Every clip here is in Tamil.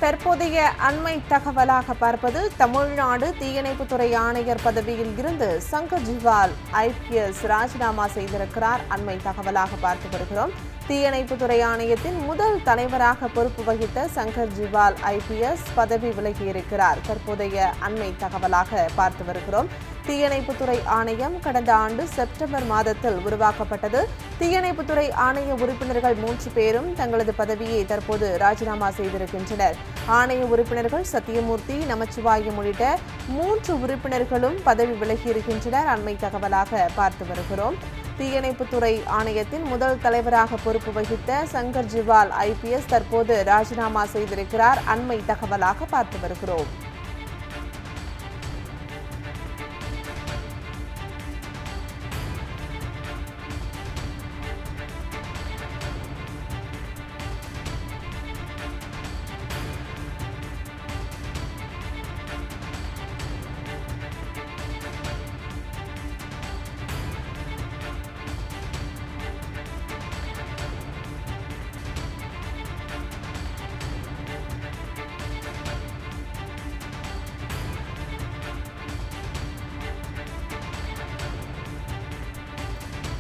தற்போதைய அண்மை தகவலாக பார்ப்பது தமிழ்நாடு தீயணைப்புத்துறை ஆணையர் பதவியில் இருந்து சங்கர் ஜிவால் IPS ராஜினாமா செய்திருக்கிறார். அண்மை தகவலாக பார்த்து வருகிறோம். தீயணைப்புத்துறை ஆணையத்தின் முதல் தலைவராக பொறுப்பு வகித்த சங்கர் ஜிவால் IPS பதவி விலகியிருக்கிறார். தற்போதைய அண்மை தகவலாக பார்த்து வருகிறோம். தீயணைப்புத்துறை ஆணையம் கடந்த ஆண்டு செப்டம்பர் மாதத்தில் உருவாக்கப்பட்டது. தீயணைப்புத்துறை ஆணைய உறுப்பினர்கள் 3 பேரும் தங்களது பதவியை தற்போது ராஜினாமா செய்திருக்கின்றனர். ஆணைய உறுப்பினர்கள் சத்தியமூர்த்தி, நமச்சிவாயம் உள்ளிட்ட 3 உறுப்பினர்களும் பதவி விலகியிருக்கின்றனர். அண்மை தகவலாக பார்த்து வருகிறோம். தீயணைப்புத்துறை ஆணையத்தின் முதல் தலைவராக பொறுப்பு வகித்த சங்கர் ஜிவால் IPS தற்போது ராஜினாமா செய்திருக்கிறார். அண்மை தகவலாக பார்த்து வருகிறோம்.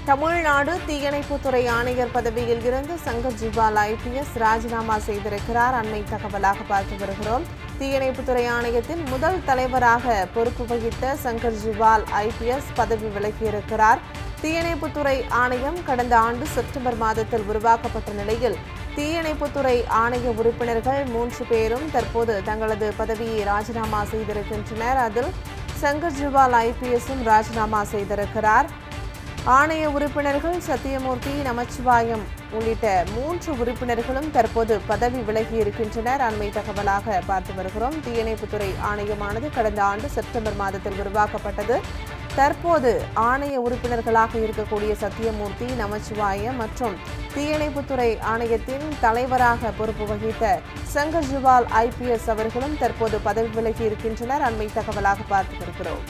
தமிழ்நாடு தீயணைப்புத்துறை ஆணையர் பதவியில் இருந்து சங்கர் ஜிவால் IPS ராஜினாமா செய்திருக்கிறார். அண்மை தகவலாக பார்த்து வருகிறோம். தீயணைப்புத்துறை ஆணையத்தின் முதல் தலைவராக பொறுப்பு வகித்த சங்கர் ஜிவால் IPS பதவி விலகியிருக்கிறார். தீயணைப்புத்துறை ஆணையம் கடந்த ஆண்டு செப்டம்பர் மாதத்தில் உருவாக்கப்பட்ட நிலையில் தீயணைப்புத்துறை ஆணைய உறுப்பினர்கள் 3 பேரும் தற்போது தங்களது பதவியை ராஜினாமா செய்திருக்கின்றனர். அதில் சங்கர் ஜிவால் IPSம் ராஜினாமா செய்திருக்கிறார். ஆணைய உறுப்பினர்கள் சத்தியமூர்த்தி, நமச்சிவாயம் உள்ளிட்ட 3 உறுப்பினர்களும் தற்போது பதவி விலகி இருக்கின்றனர். அண்மை தகவலாக பார்த்து வருகிறோம். தீயணைப்புத்துறை ஆணையமானது கடந்த ஆண்டு செப்டம்பர் மாதத்தில் உருவாக்கப்பட்டது. தற்போது ஆணைய உறுப்பினர்களாக இருக்கக்கூடிய சத்தியமூர்த்தி, நமச்சிவாயம் மற்றும் தீயணைப்புத்துறை ஆணையத்தின் தலைவராக பொறுப்பு வகித்த சங்கர் ஜிவால் IPS அவர்களும் தற்போது பதவி விலகி இருக்கின்றனர். அண்மை தகவலாக பார்த்து வருகிறோம்.